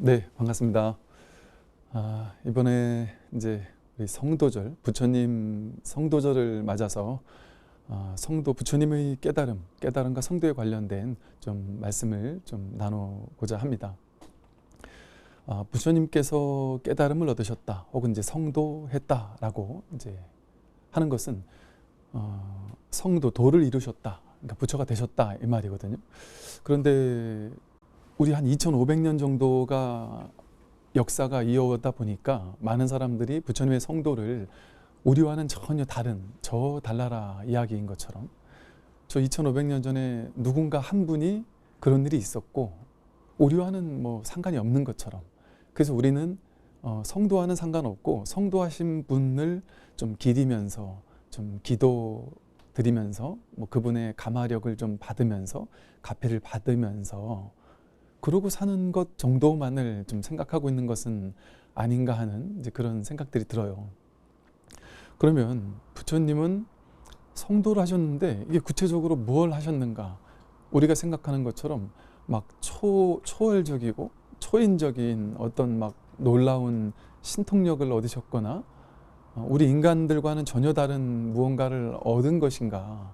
네, 반갑습니다. 이번에 이제 우리 성도절, 부처님 성도절을 맞아서 성도 부처님의 깨달음과 성도에 관련된 좀 말씀을 좀 나누고자 합니다. 부처님께서 깨달음을 얻으셨다, 혹은 이제 성도했다라고 이제 하는 것은 성도, 도를 이루셨다, 그러니까 부처가 되셨다 이 말이거든요. 그런데 우리 한 2500년 정도가 역사가 이어오다 보니까 많은 사람들이 부처님의 성도를 우리와는 전혀 다른 저 달나라 이야기인 것처럼, 저 2500년 전에 누군가 한 분이 그런 일이 있었고 우리와는 뭐 상관이 없는 것처럼, 그래서 우리는 성도와는 상관없고 성도하신 분을 좀 기리면서, 좀 기도 드리면서, 뭐 그분의 감화력을 좀 받으면서, 가패를 받으면서 그러고 사는 것 정도만을 좀 생각하고 있는 것은 아닌가 하는 이제 그런 생각들이 들어요. 그러면 부처님은 성도를 하셨는데 이게 구체적으로 뭘 하셨는가? 우리가 생각하는 것처럼 막 초월적이고 초인적인 어떤 막 놀라운 신통력을 얻으셨거나 우리 인간들과는 전혀 다른 무언가를 얻은 것인가?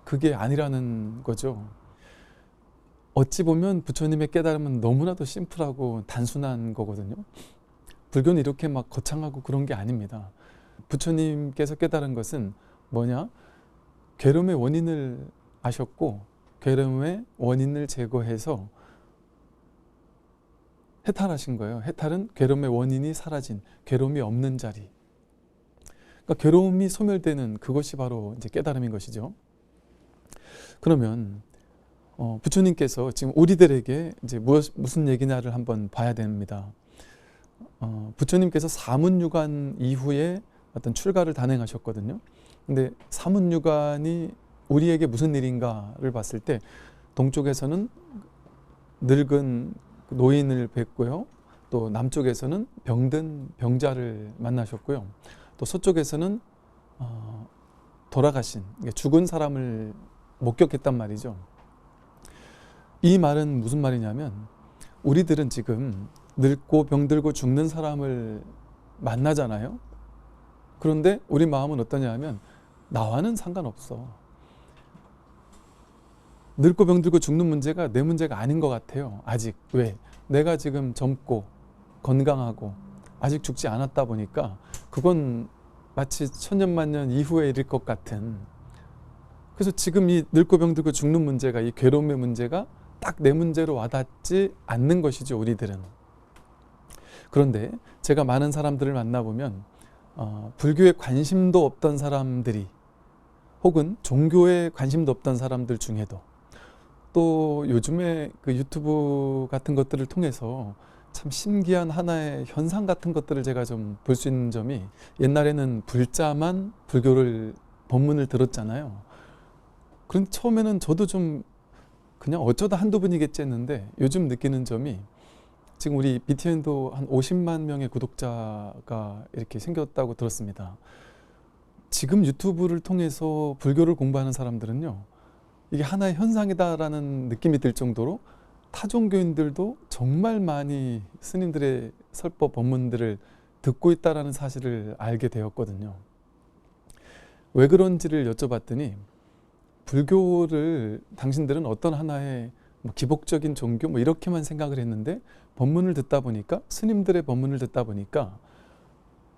그게 아니라는 거죠. 어찌 보면 부처님의 깨달음은 너무나도 심플하고 단순한 거거든요. 불교는 이렇게 막 거창하고 그런 게 아닙니다. 부처님께서 깨달은 것은 뭐냐? 괴로움의 원인을 아셨고, 괴로움의 원인을 제거해서 해탈하신 거예요. 해탈은 괴로움의 원인이 사라진, 괴로움이 없는 자리. 그러니까 괴로움이 소멸되는 그것이 바로 이제 깨달음인 것이죠. 그러면 부처님께서 지금 우리들에게 이제 무슨 얘기냐를 한번 봐야 됩니다. 부처님께서 사문유관 이후에 어떤 출가를 단행하셨거든요. 근데 사문유관이 우리에게 무슨 일인가를 봤을 때, 동쪽에서는 늙은 노인을 뵙고요. 또 남쪽에서는 병든 병자를 만나셨고요. 또 서쪽에서는 돌아가신, 죽은 사람을 목격했단 말이죠. 이 말은 무슨 말이냐면, 우리들은 지금 늙고 병들고 죽는 사람을 만나잖아요. 그런데 우리 마음은 어떠냐 하면, 나와는 상관없어. 늙고 병들고 죽는 문제가 내 문제가 아닌 것 같아요. 아직. 왜? 내가 지금 젊고 건강하고 아직 죽지 않았다 보니까 그건 마치 천년만년 이후에 일일 것 같은, 그래서 지금 이 늙고 병들고 죽는 문제가, 이 괴로움의 문제가 딱 내 문제로 와닿지 않는 것이죠, 우리들은. 그런데 제가 많은 사람들을 만나보면 불교에 관심도 없던 사람들이, 혹은 종교에 관심도 없던 사람들 중에도, 또 요즘에 그 유튜브 같은 것들을 통해서 참 신기한 하나의 현상 같은 것들을 제가 좀 볼 수 있는 점이, 옛날에는 불자만 불교를 법문을 들었잖아요. 그런데 처음에는 저도 좀 그냥 어쩌다 한두 분이겠지 했는데, 요즘 느끼는 점이, 지금 우리 BTN도 한 50만 명의 구독자가 이렇게 생겼다고 들었습니다. 지금 유튜브를 통해서 불교를 공부하는 사람들은요, 이게 하나의 현상이다라는 느낌이 들 정도로 타종교인들도 정말 많이 스님들의 설법 법문들을 듣고 있다라는 사실을 알게 되었거든요. 왜 그런지를 여쭤봤더니, 불교를 당신들은 어떤 하나의 뭐 기복적인 종교 뭐 이렇게만 생각을 했는데, 법문을 듣다 보니까, 스님들의 법문을 듣다 보니까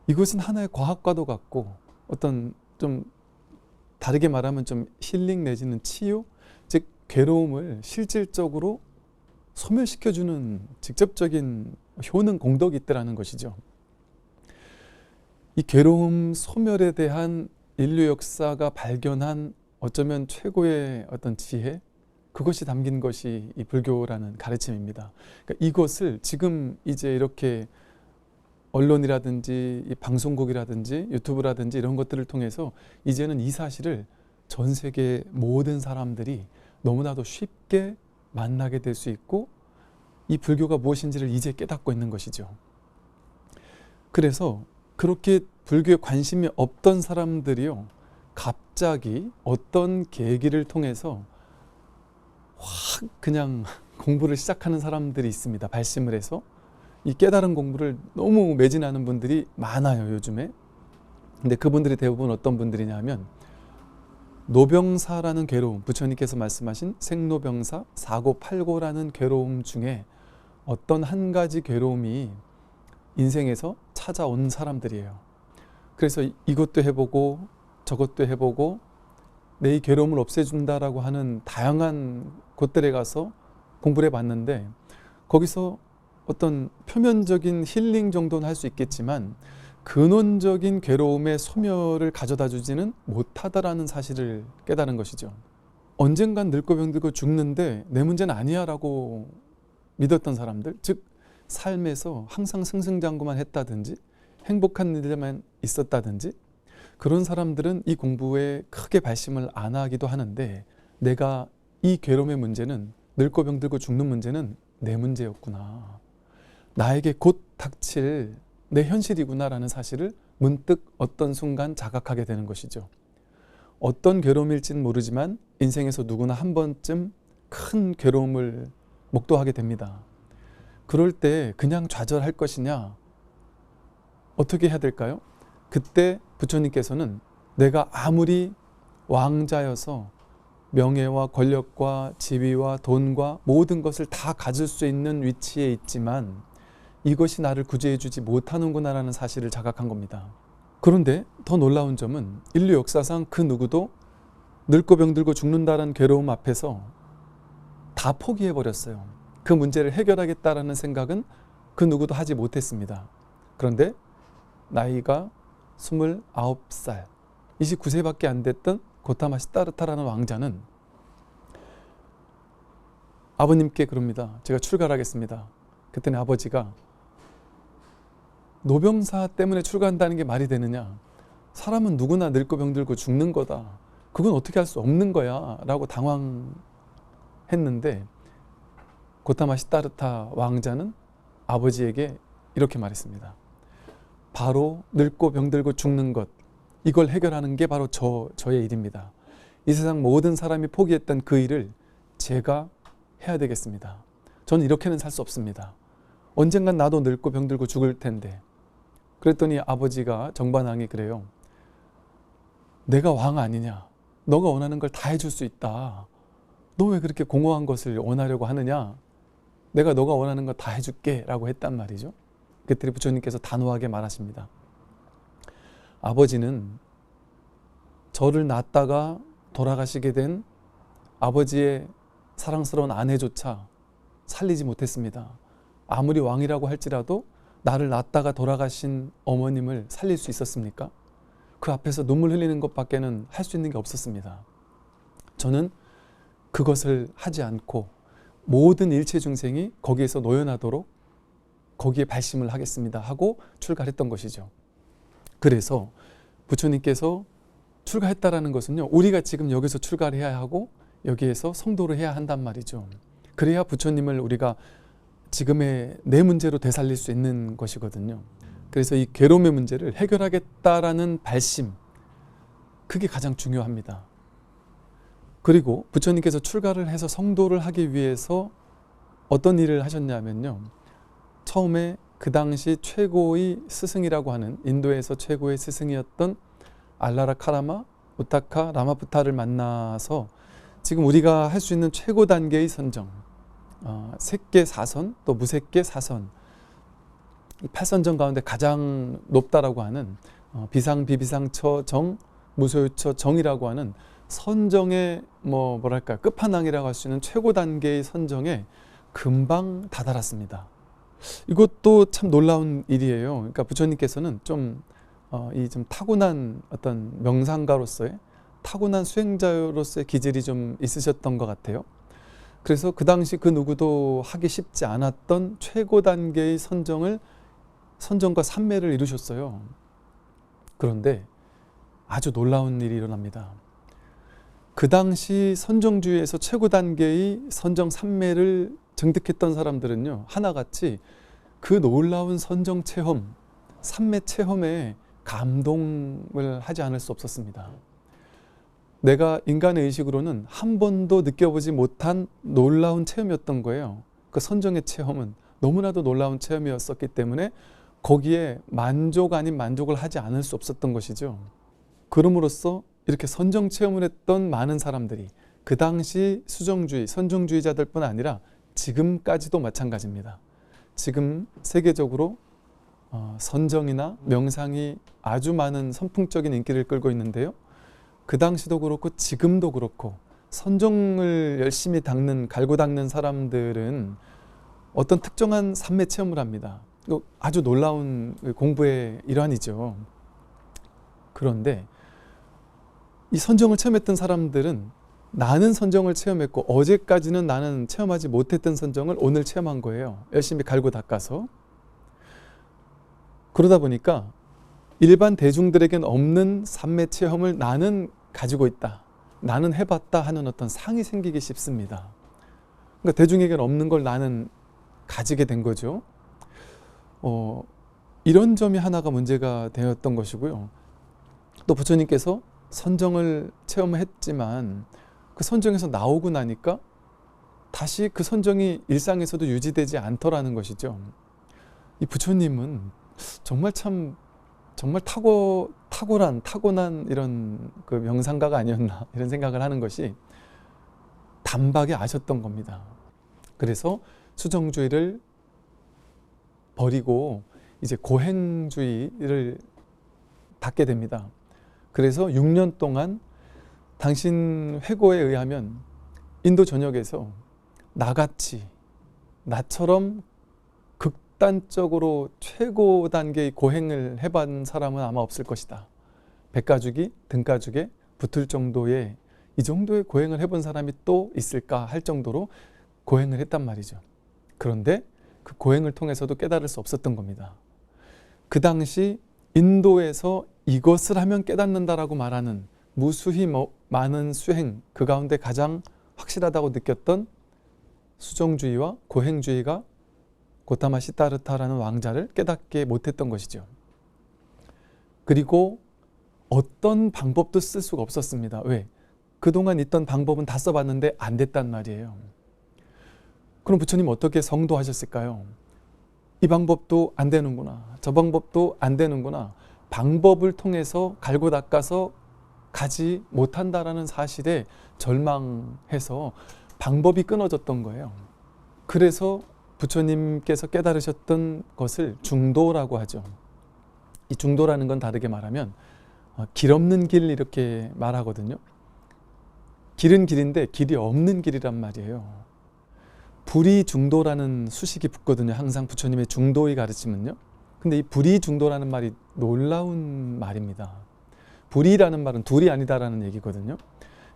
이것은 하나의 과학과도 같고, 어떤 좀 다르게 말하면 좀 힐링 내지는 치유, 즉 괴로움을 실질적으로 소멸시켜주는 직접적인 효능, 공덕이 있다는 것이죠. 이 괴로움 소멸에 대한 인류 역사가 발견한 어쩌면 최고의 어떤 지혜, 그것이 담긴 것이 이 불교라는 가르침입니다. 그러니까 이것을 지금 이제 이렇게 언론이라든지 이 방송국이라든지 유튜브라든지 이런 것들을 통해서 이제는 이 사실을 전 세계 모든 사람들이 너무나도 쉽게 만나게 될 수 있고, 이 불교가 무엇인지를 이제 깨닫고 있는 것이죠. 그래서 그렇게 불교에 관심이 없던 사람들이요, 갑자기 어떤 계기를 통해서 확 그냥 공부를 시작하는 사람들이 있습니다. 발심을 해서. 이 깨달은 공부를 너무 매진하는 분들이 많아요, 요즘에. 근데 그분들이 대부분 어떤 분들이냐 하면 노병사라는 괴로움, 부처님께서 말씀하신 생로병사, 사고팔고라는 괴로움 중에 어떤 한 가지 괴로움이 인생에서 찾아온 사람들이에요. 그래서 이것도 해보고 저것도 해보고 내 이 괴로움을 없애준다라고 하는 다양한 곳들에 가서 공부를 해봤는데 거기서 어떤 표면적인 힐링 정도는 할 수 있겠지만 근원적인 괴로움의 소멸을 가져다 주지는 못하다라는 사실을 깨달은 것이죠. 언젠간 늙고 병들고 죽는데 내 문제는 아니야 라고 믿었던 사람들, 즉 삶에서 항상 승승장구만 했다든지 행복한 일만 있었다든지 그런 사람들은 이 공부에 크게 발심을 안 하기도 하는데 내가 이 괴로움의 문제는 늙고 병들고 죽는 문제는 내 문제였구나. 나에게 곧 닥칠 내 현실이구나라는 사실을 문득 어떤 순간 자각하게 되는 것이죠. 어떤 괴로움일지는 모르지만 인생에서 누구나 한 번쯤 큰 괴로움을 목도하게 됩니다. 그럴 때 그냥 좌절할 것이냐? 어떻게 해야 될까요? 그때 부처님께서는 내가 아무리 왕자여서 명예와 권력과 지위와 돈과 모든 것을 다 가질 수 있는 위치에 있지만 이것이 나를 구제해 주지 못하는구나라는 사실을 자각한 겁니다. 그런데 더 놀라운 점은 인류 역사상 그 누구도 늙고 병들고 죽는다는 괴로움 앞에서 다 포기해버렸어요. 그 문제를 해결하겠다라는 생각은 그 누구도 하지 못했습니다. 그런데 나이가 29살, 29세밖에 안 됐던 고타마 시다르타라는 왕자는 아버님께 그럽니다. 제가 출가를 하겠습니다. 그때는 아버지가 노병사 때문에 출가한다는 게 말이 되느냐? 사람은 누구나 늙고 병들고 죽는 거다. 그건 어떻게 할 수 없는 거야 라고 당황했는데 고타마 시다르타 왕자는 아버지에게 이렇게 말했습니다. 바로 늙고 병들고 죽는 것, 이걸 해결하는 게 바로 저의 일입니다. 이 세상 모든 사람이 포기했던 그 일을 제가 해야 되겠습니다. 저는 이렇게는 살 수 없습니다. 언젠간 나도 늙고 병들고 죽을 텐데. 그랬더니 아버지가 정반왕이 그래요. 내가 왕 아니냐? 너가 원하는 걸 다 해줄 수 있다. 너 왜 그렇게 공허한 것을 원하려고 하느냐? 내가 너가 원하는 거 다 해줄게 라고 했단 말이죠. 그때 부처님께서 단호하게 말하십니다. 아버지는 저를 낳았다가 돌아가시게 된 아버지의 사랑스러운 아내조차 살리지 못했습니다. 아무리 왕이라고 할지라도 나를 낳았다가 돌아가신 어머님을 살릴 수 있었습니까? 그 앞에서 눈물 흘리는 것밖에는 할 수 있는 게 없었습니다. 저는 그것을 하지 않고 모든 일체 중생이 거기에서 노연하도록 거기에 발심을 하겠습니다 하고 출가했던 것이죠. 그래서 부처님께서 출가했다라는 것은요, 우리가 지금 여기서 출가를 해야 하고 여기에서 성도를 해야 한단 말이죠. 그래야 부처님을 우리가 지금의 내 문제로 되살릴 수 있는 것이거든요. 그래서 이 괴로움의 문제를 해결하겠다라는 발심, 그게 가장 중요합니다. 그리고 부처님께서 출가를 해서 성도를 하기 위해서 어떤 일을 하셨냐면요, 처음에 그 당시 최고의 스승이라고 하는, 인도에서 최고의 스승이었던 알라라 카라마 우타카 라마푸타를 만나서 지금 우리가 할 수 있는 최고 단계의 선정, 색계 사선 또 무색계 사선, 이 8선정 가운데 가장 높다라고 하는 비상 비비상 처정 무소유처 정이라고 하는 선정의 뭐랄까 끝판왕이라고 할 수 있는 최고 단계의 선정에 금방 다다랐습니다. 이것도 참 놀라운 일이에요. 그러니까 부처님께서는 좀 타고난 어떤 명상가로서의 타고난 수행자로서의 기질이 좀 있으셨던 것 같아요. 그래서 그 당시 그 누구도 하기 쉽지 않았던 최고 단계의 선정과 삼매를 이루셨어요. 그런데 아주 놀라운 일이 일어납니다. 그 당시 선정주의에서 최고 단계의 선정 삼매를 증득했던 사람들은요, 하나같이 그 놀라운 선정 체험, 삼매 체험에 감동을 하지 않을 수 없었습니다. 내가 인간의 의식으로는 한 번도 느껴보지 못한 놀라운 체험이었던 거예요. 그 선정의 체험은 너무나도 놀라운 체험이었었기 때문에 거기에 만족 아닌 만족을 하지 않을 수 없었던 것이죠. 그럼으로써 이렇게 선정 체험을 했던 많은 사람들이 그 당시 수정주의, 선정주의자들 뿐 아니라 지금까지도 마찬가지입니다. 지금 세계적으로 선정이나 명상이 아주 많은 선풍적인 인기를 끌고 있는데요. 그 당시도 그렇고 지금도 그렇고 선정을 열심히 갈고 닦는 사람들은 어떤 특정한 삶의 체험을 합니다. 아주 놀라운 공부의 일환이죠. 그런데 이 선정을 체험했던 사람들은 나는 선정을 체험했고 어제까지는 나는 체험하지 못했던 선정을 오늘 체험한 거예요. 열심히 갈고 닦아서. 그러다 보니까 일반 대중들에겐 없는 삶의 체험을 나는 가지고 있다, 나는 해봤다 하는 어떤 상이 생기기 쉽습니다. 그러니까 대중에겐 없는 걸 나는 가지게 된 거죠. 이런 점이 하나가 문제가 되었던 것이고요. 또 부처님께서 선정을 체험했지만 그 선정에서 나오고 나니까 다시 그 선정이 일상에서도 유지되지 않더라는 것이죠. 이 부처님은 정말 타고난 이런 그 명상가가 아니었나 이런 생각을 하는 것이 단박에 아셨던 겁니다. 그래서 수정주의를 버리고 이제 고행주의를 닦게 됩니다. 그래서 6년 동안 당신 회고에 의하면 인도 전역에서 나같이 나처럼 극단적으로 최고 단계의 고행을 해본 사람은 아마 없을 것이다. 백가죽이 등가죽에 붙을 정도의 이 정도의 고행을 해본 사람이 또 있을까 할 정도로 고행을 했단 말이죠. 그런데 그 고행을 통해서도 깨달을 수 없었던 겁니다. 그 당시 인도에서 이것을 하면 깨닫는다라고 말하는 무수히 많은 수행, 그 가운데 가장 확실하다고 느꼈던 수정주의와 고행주의가 고타마 시타르타라는 왕자를 깨닫게 못했던 것이죠. 그리고 어떤 방법도 쓸 수가 없었습니다. 왜? 그동안 있던 방법은 다 써봤는데 안 됐단 말이에요. 그럼 부처님 어떻게 성도하셨을까요? 이 방법도 안 되는구나, 저 방법도 안 되는구나, 방법을 통해서 갈고 닦아서 가지 못한다라는 사실에 절망해서 방법이 끊어졌던 거예요. 그래서 부처님께서 깨달으셨던 것을 중도라고 하죠. 이 중도라는 건 다르게 말하면 길 없는 길 이렇게 말하거든요. 길은 길인데 길이 없는 길이란 말이에요. 불이중도라는 수식이 붙거든요. 항상 부처님의 중도의 가르침은요. 근데 이 불이중도라는 말이 놀라운 말입니다. 불이라는 말은 둘이 아니다라는 얘기거든요.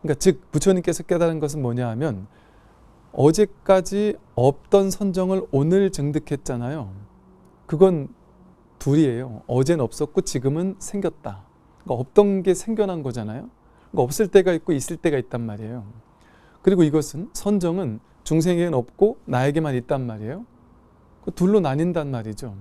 그러니까 즉 부처님께서 깨달은 것은 뭐냐 하면 어제까지 없던 선정을 오늘 증득했잖아요. 그건 둘이에요. 어제는 없었고 지금은 생겼다. 그러니까 없던 게 생겨난 거잖아요. 그러니까 없을 때가 있고 있을 때가 있단 말이에요. 그리고 이것은 선정은 중생에게는 없고 나에게만 있단 말이에요. 둘로 나뉜단 말이죠.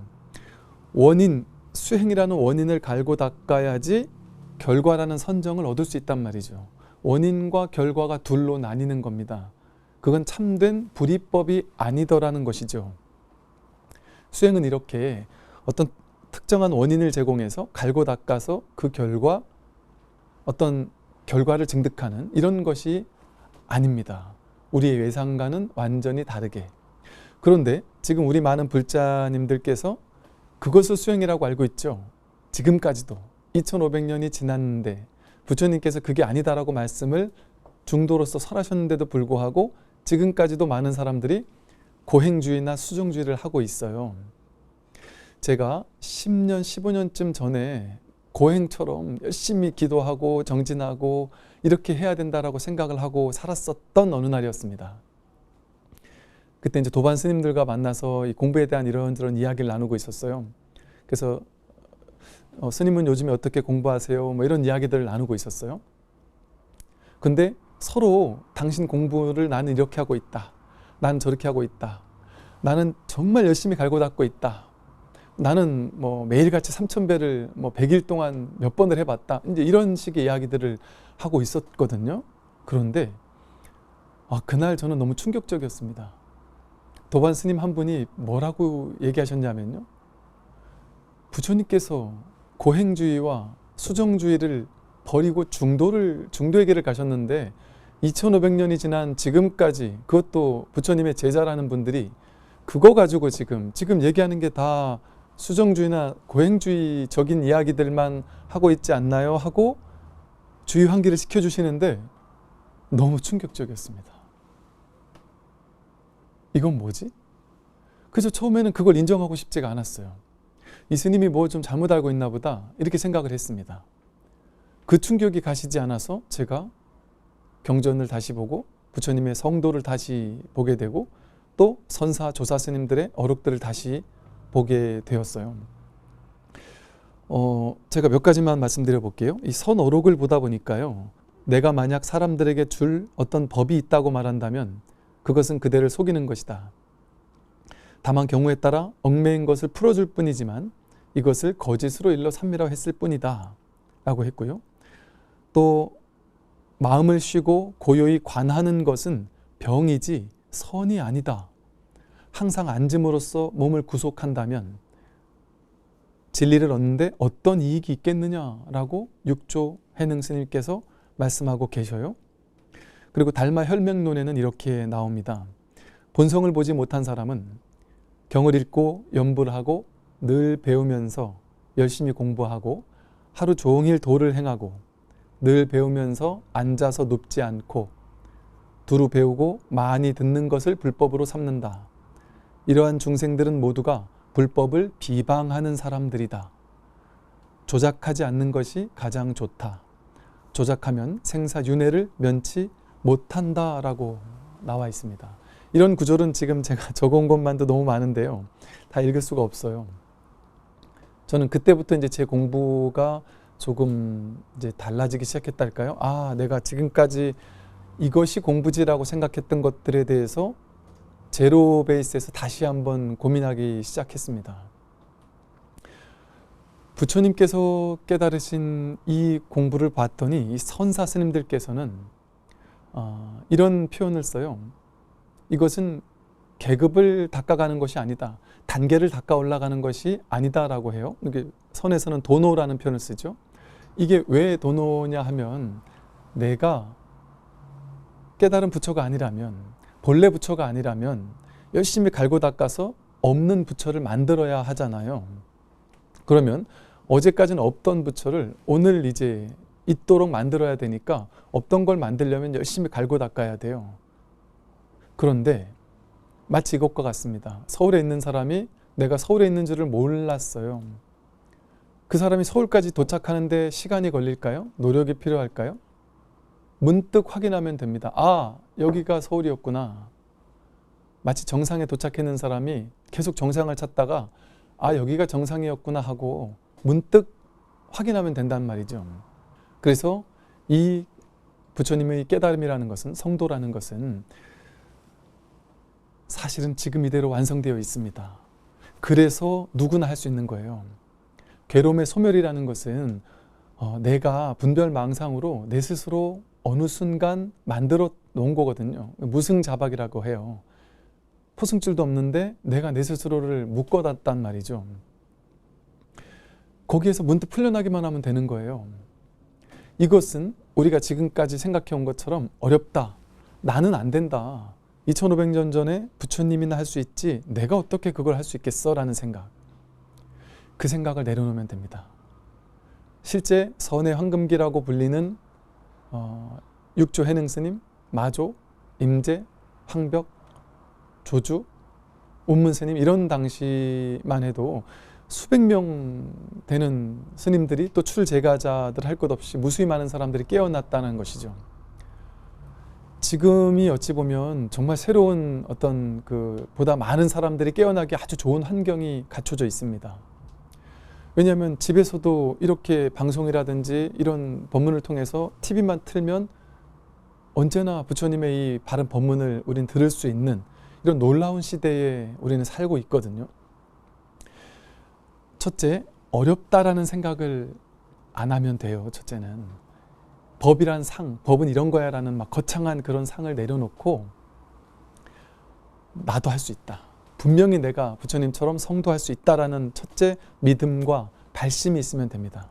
원인, 수행이라는 원인을 갈고 닦아야지 결과라는 선정을 얻을 수 있단 말이죠. 원인과 결과가 둘로 나뉘는 겁니다. 그건 참된 불이법이 아니더라는 것이죠. 수행은 이렇게 어떤 특정한 원인을 제공해서 갈고 닦아서 그 결과 어떤 결과를 증득하는 이런 것이 아닙니다. 우리의 예상과는 완전히 다르게. 그런데 지금 우리 많은 불자님들께서 그것을 수행이라고 알고 있죠. 지금까지도 2500년이 지났는데 부처님께서 그게 아니다라고 말씀을 중도로서 설하셨는데도 불구하고 지금까지도 많은 사람들이 고행주의나 수정주의를 하고 있어요. 제가 10년, 15년쯤 전에 고행처럼 열심히 기도하고 정진하고 이렇게 해야 된다라고 생각을 하고 살았었던 어느 날이었습니다. 그때 이제 도반 스님들과 만나서 이 공부에 대한 이런저런 이야기를 나누고 있었어요. 그래서 스님은 요즘에 어떻게 공부하세요? 뭐 이런 이야기들을 나누고 있었어요. 근데 서로 당신 공부를 나는 이렇게 하고 있다. 나는 저렇게 하고 있다. 나는 정말 열심히 갈고 닦고 있다. 나는 뭐 매일같이 3000배를 뭐 100일 동안 몇 번을 해봤다. 이제 이런 식의 이야기들을 하고 있었거든요. 그런데 그날 저는 너무 충격적이었습니다. 도반 스님 한 분이 뭐라고 얘기하셨냐면요. 부처님께서 고행주의와 수정주의를 버리고 중도의 길을 가셨는데 2500년이 지난 지금까지 그것도 부처님의 제자라는 분들이 그거 가지고 지금 얘기하는 게 다 수정주의나 고행주의적인 이야기들만 하고 있지 않나요? 하고 주의 환기를 시켜주시는데 너무 충격적이었습니다. 이건 뭐지? 그래서 처음에는 그걸 인정하고 싶지가 않았어요. 이 스님이 뭐 좀 잘못 알고 있나 보다 이렇게 생각을 했습니다. 그 충격이 가시지 않아서 제가 경전을 다시 보고 부처님의 성도를 다시 보게 되고 또 선사 조사 스님들의 어록들을 다시 보게 되었어요. 제가 몇 가지만 말씀드려 볼게요. 이 선어록을 보다 보니까요. 내가 만약 사람들에게 줄 어떤 법이 있다고 말한다면 그것은 그대를 속이는 것이다. 다만 경우에 따라 얽매인 것을 풀어줄 뿐이지만 이것을 거짓으로 일러 삼미라고 했을 뿐이다 라고 했고요. 또 마음을 쉬고 고요히 관하는 것은 병이지 선이 아니다. 항상 앉음으로써 몸을 구속한다면 진리를 얻는데 어떤 이익이 있겠느냐라고 육조 해능 스님께서 말씀하고 계셔요. 그리고 달마 혈맹론에는 이렇게 나옵니다. 본성을 보지 못한 사람은 경을 읽고 연부를 하고 늘 배우면서 열심히 공부하고 하루 종일 도를 행하고 늘 배우면서 앉아서 눕지 않고 두루 배우고 많이 듣는 것을 불법으로 삼는다. 이러한 중생들은 모두가 불법을 비방하는 사람들이다. 조작하지 않는 것이 가장 좋다. 조작하면 생사윤회를 면치 못한다 라고 나와 있습니다. 이런 구절은 지금 제가 적어온 것만도 너무 많은데요. 다 읽을 수가 없어요. 저는 그때부터 이제 제 공부가 조금 이제 달라지기 시작했달까요? 아, 내가 지금까지 이것이 공부지라고 생각했던 것들에 대해서 제로 베이스에서 다시 한번 고민하기 시작했습니다. 부처님께서 깨달으신 이 공부를 봤더니 이 선사 스님들께서는 이런 표현을 써요. 이것은 계급을 닦아가는 것이 아니다. 단계를 닦아 올라가는 것이 아니다라고 해요. 이게 선에서는 도노라는 표현을 쓰죠. 이게 왜 도노냐 하면 내가 깨달은 부처가 아니라면 본래 부처가 아니라면 열심히 갈고 닦아서 없는 부처를 만들어야 하잖아요. 그러면 어제까지는 없던 부처를 오늘 이제 있도록 만들어야 되니까 없던 걸 만들려면 열심히 갈고 닦아야 돼요. 그런데 마치 이것과 같습니다. 서울에 있는 사람이 내가 서울에 있는 줄을 몰랐어요. 그 사람이 서울까지 도착하는데 시간이 걸릴까요? 노력이 필요할까요? 문득 확인하면 됩니다. 아, 여기가 서울이었구나. 마치 정상에 도착했는 사람이 계속 정상을 찾다가 아, 여기가 정상이었구나 하고 문득 확인하면 된단 말이죠. 그래서 이 부처님의 깨달음이라는 것은, 성도라는 것은 사실은 지금 이대로 완성되어 있습니다. 그래서 누구나 할 수 있는 거예요. 괴로움의 소멸이라는 것은 내가 분별망상으로 내 스스로 어느 순간 만들어 놓은 거거든요. 무승자박이라고 해요. 포승줄도 없는데 내가 내 스스로를 묶어놨단 말이죠. 거기에서 문득 풀려나기만 하면 되는 거예요. 이것은 우리가 지금까지 생각해 온 것처럼 어렵다. 나는 안 된다. 2500년 전에 부처님이나 할 수 있지 내가 어떻게 그걸 할 수 있겠어? 라는 생각. 그 생각을 내려놓으면 됩니다. 실제 선의 황금기라고 불리는 육조 해능스님, 마조, 임재, 황벽, 조주, 운문스님 이런 당시만 해도 수백 명 되는 스님들이 또 출제가자들 할 것 없이 무수히 많은 사람들이 깨어났다는 것이죠. 지금이 어찌 보면 정말 새로운 어떤 보다 많은 사람들이 깨어나기 아주 좋은 환경이 갖춰져 있습니다. 왜냐하면 집에서도 이렇게 방송이라든지 이런 법문을 통해서 TV만 틀면 언제나 부처님의 이 바른 법문을 우린 들을 수 있는 이런 놀라운 시대에 우리는 살고 있거든요. 첫째, 어렵다라는 생각을 안 하면 돼요. 첫째는 법이란 상, 법은 이런 거야 라는 막 거창한 그런 상을 내려놓고 나도 할 수 있다. 분명히 내가 부처님처럼 성도할 수 있다라는 첫째 믿음과 발심이 있으면 됩니다.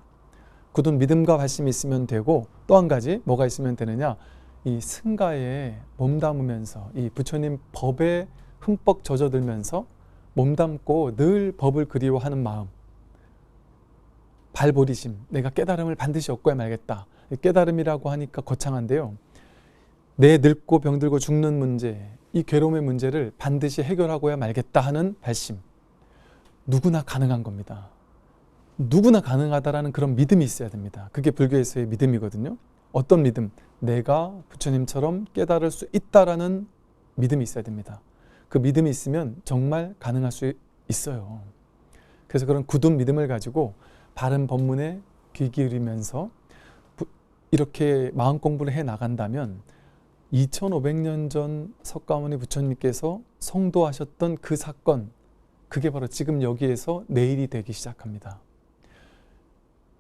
굳은 믿음과 발심이 있으면 되고, 또 한 가지 뭐가 있으면 되느냐, 이 승가에 몸담으면서 이 부처님 법에 흠뻑 젖어들면서 몸담고 늘 법을 그리워하는 마음, 발보리심, 내가 깨달음을 반드시 얻고야 말겠다. 깨달음이라고 하니까 거창한데요, 내 늙고 병들고 죽는 문제, 이 괴로움의 문제를 반드시 해결하고야 말겠다 하는 발심, 누구나 가능한 겁니다. 누구나 가능하다라는 그런 믿음이 있어야 됩니다. 그게 불교에서의 믿음이거든요. 어떤 믿음? 내가 부처님처럼 깨달을 수 있다라는 믿음이 있어야 됩니다. 그 믿음이 있으면 정말 가능할 수 있어요. 그래서 그런 굳은 믿음을 가지고 바른 법문에 귀 기울이면서 이렇게 마음 공부를 해 나간다면 2500년 전 석가모니 부처님께서 성도하셨던 그 사건, 그게 바로 지금 여기에서 내일이 되기 시작합니다.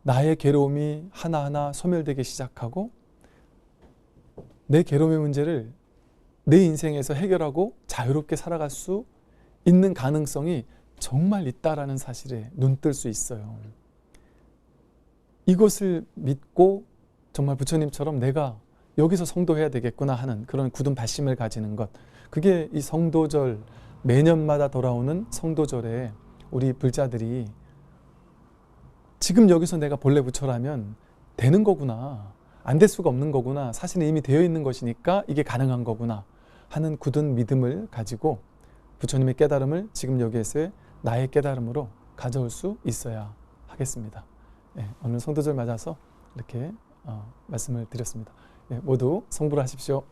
나의 괴로움이 하나하나 소멸되기 시작하고, 내 괴로움의 문제를 내 인생에서 해결하고 자유롭게 살아갈 수 있는 가능성이 정말 있다라는 사실에 눈뜰 수 있어요. 이것을 믿고 정말 부처님처럼 내가 여기서 성도해야 되겠구나 하는 그런 굳은 발심을 가지는 것, 그게 이 성도절, 매년마다 돌아오는 성도절에 우리 불자들이 지금 여기서 내가 본래 부처라면 되는 거구나, 안 될 수가 없는 거구나, 사실은 이미 되어 있는 것이니까 이게 가능한 거구나 하는 굳은 믿음을 가지고 부처님의 깨달음을 지금 여기에서의 나의 깨달음으로 가져올 수 있어야 하겠습니다. 네, 오늘 성도절 맞아서 이렇게 말씀을 드렸습니다. 네, 모두 성불을 하십시오.